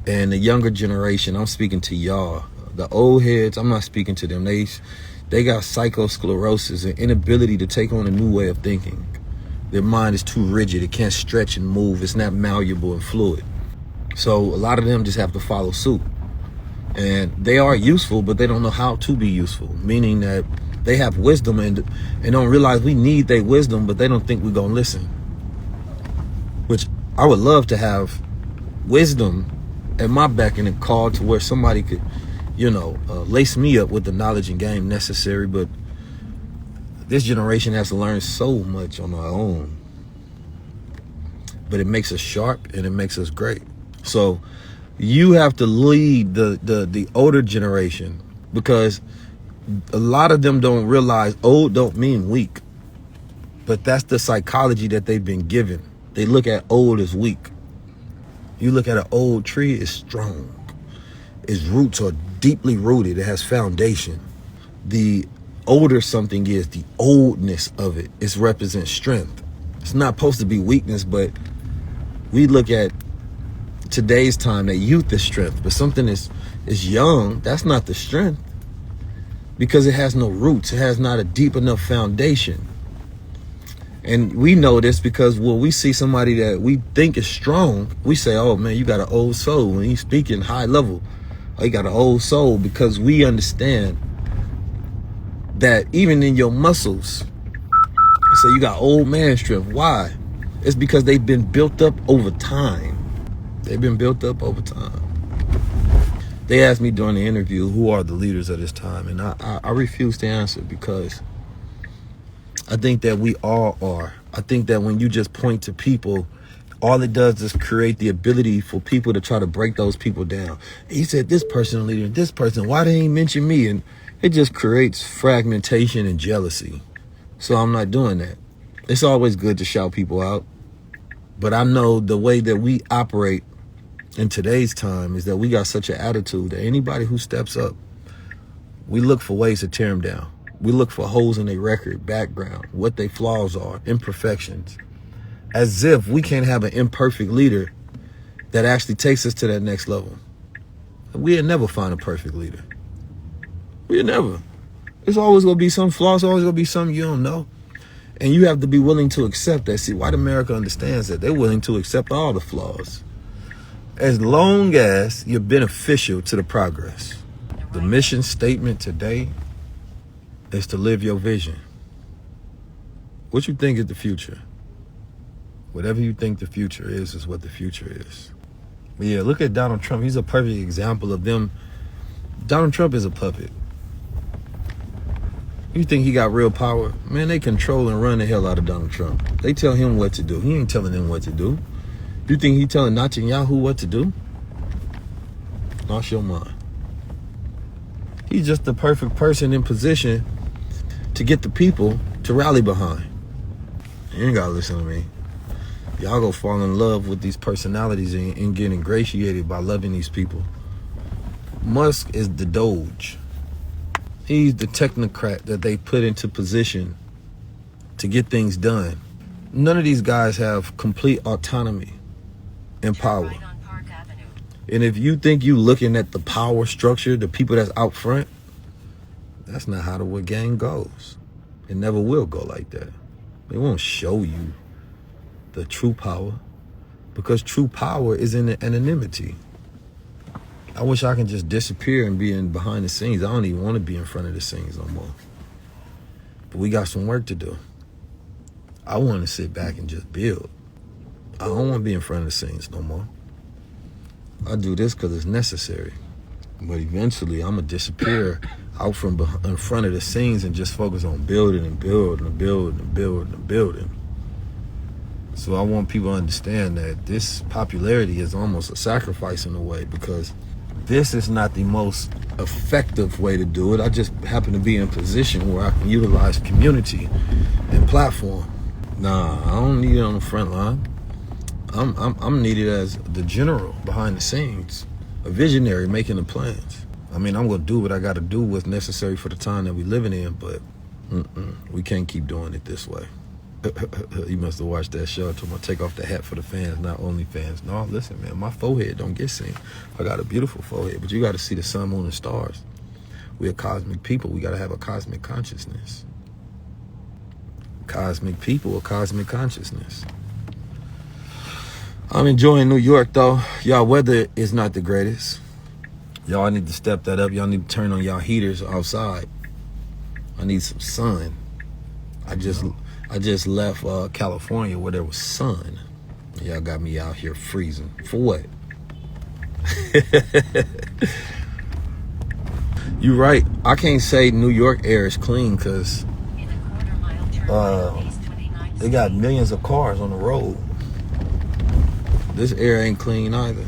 And the younger generation, I'm speaking to y'all. The old heads, I'm not speaking to them. They got psychosclerosis, an inability to take on a new way of thinking. Their mind is too rigid. It can't stretch and move. It's not malleable and fluid. So a lot of them just have to follow suit. And they are useful, but they don't know how to be useful, meaning that they have wisdom and don't realize we need their wisdom, but they don't think we're going to listen. Which I would love to have wisdom at my beck and call to where somebody could, lace me up with the knowledge and game necessary. But this generation has to learn so much on our own. But it makes us sharp and it makes us great. So you have to lead the older generation, because a lot of them don't realize old don't mean weak. But that's the psychology that they've been given. They look at old as weak. You look at an old tree, it's strong. Its roots are deeply rooted. It has foundation. The older something is, the oldness of it, it represents strength. It's not supposed to be weakness, but we look at today's time that youth is strength, but something is young, that's not the strength, because it has no roots. It has not a deep enough foundation. And we know this because when we see somebody that we think is strong, we say, oh man, you got an old soul. When you speak in high level, oh, you got an old soul, because we understand that even in your muscles, so you got old man strength. Why? It's because they've been built up over time. They've been built up over time. They asked me during the interview, who are the leaders of this time? And I refuse to answer, because I think that we all are. I think that when you just point to people, all it does is create the ability for people to try to break those people down. He said this person leader, this person, why they ain't mention me? And it just creates fragmentation and jealousy. So I'm not doing that. It's always good to shout people out. But I know the way that we operate in today's time is that we got such an attitude that anybody who steps up, we look for ways to tear them down. We look for holes in their record, background, what their flaws are, imperfections. As if we can't have an imperfect leader that actually takes us to that next level. We'll never find a perfect leader. We'll never. There's always going to be some flaws, always going to be something you don't know. And you have to be willing to accept that. See, white America understands that. They're willing to accept all the flaws, as long as you're beneficial to the progress. The mission statement today is to live your vision. What you think is the future? Whatever you think the future is what the future is. But yeah, look at Donald Trump. He's a perfect example of them. Donald Trump is a puppet. You think he got real power? Man, they control and run the hell out of Donald Trump. They tell him what to do. He ain't telling them what to do. You think he telling Netanyahu what to do? Lost your mind. He's just the perfect person in position to get the people to rally behind. You ain't gotta listen to me. Y'all go fall in love with these personalities and get ingratiated by loving these people. Musk is the Doge. He's the technocrat that they put into position to get things done. None of these guys have complete autonomy and power. And if you think you looking at the power structure, the people that's out front, that's not how the game goes. It never will go like that. They won't show you the true power, because true power is in the anonymity. I wish I can just disappear and be in behind the scenes. I don't even want to be in front of the scenes no more. But we got some work to do. I want to sit back and just build. I don't want to be in front of the scenes no more. I do this because it's necessary. But eventually I'm going to disappear out from in front of the scenes and just focus on building and building and building and building and building. So I want people to understand that this popularity is almost a sacrifice in a way, because this is not the most effective way to do it. I just happen to be in a position where I can utilize community and platform. Nah, I don't need it on the front line. I'm needed as the general behind the scenes, a visionary making the plans. I mean, I'm gonna do what I gotta do, what's necessary for the time that we living in, but we can't keep doing it this way. You must have watched that show. I told me to take off the hat for the fans, not only fans. No, listen, man, my forehead don't get seen. I got a beautiful forehead, but you got to see the sun, moon, and stars. We're cosmic people. We got to have a cosmic consciousness. Cosmic people, a cosmic consciousness. I'm enjoying New York, though. Y'all weather is not the greatest. Y'all need to step that up. Y'all need to turn on y'all heaters outside. I need some sun. I just left California where there was sun. Y'all got me out here freezing. For what? You right. I can't say New York air is clean because they got millions of cars on the road. This air ain't clean either.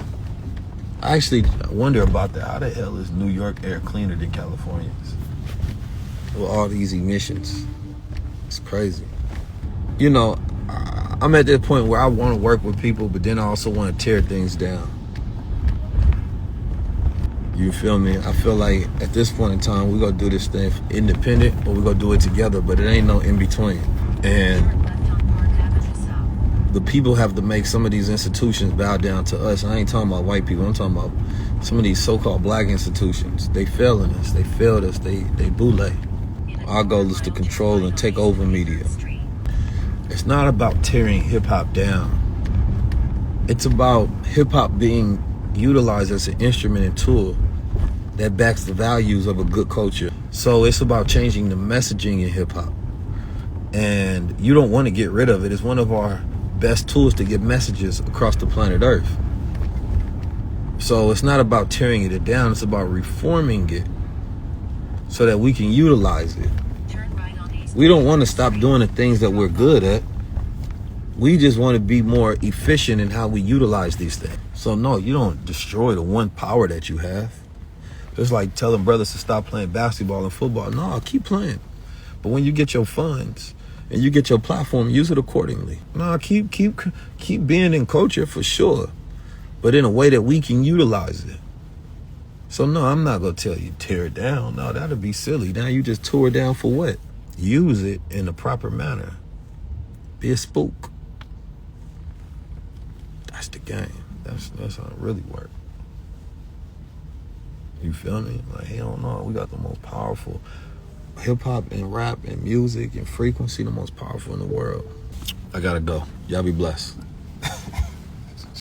I actually wonder about that. How the hell is New York air cleaner than California's? With all these emissions. It's crazy. You know, I'm at that point where I want to work with people, but then I also want to tear things down. You feel me? I feel like at this point in time, we're going to do this thing independent, or we're going to do it together, but it ain't no in between. And the people have to make some of these institutions bow down to us. I ain't talking about white people. I'm talking about some of these so-called black institutions. They failing us. They failed us. They boule. Our goal is to control and take over media. It's not about tearing hip-hop down. It's about hip-hop being utilized as an instrument and tool that backs the values of a good culture. So it's about changing the messaging in hip-hop. And you don't want to get rid of it. It's one of our best tools to get messages across the planet Earth. So it's not about tearing it down. It's about reforming it so that we can utilize it. We don't want to stop doing the things that we're good at. We just want to be more efficient in how we utilize these things. So no, you don't destroy the one power that you have. It's like telling brothers to stop playing basketball and football. No, keep playing. But when you get your funds and you get your platform, use it accordingly. No, keep being in culture for sure, but in a way that we can utilize it. So no, I'm not gonna tell you tear it down. No, that'd be silly. Now you just tore it down for what? Use it in the proper manner. Be a spook. That's the game. That's how it really works. You feel me? Like, hell no, we got the most powerful hip-hop and rap and music and frequency, the most powerful in the world. I gotta go. Y'all be blessed.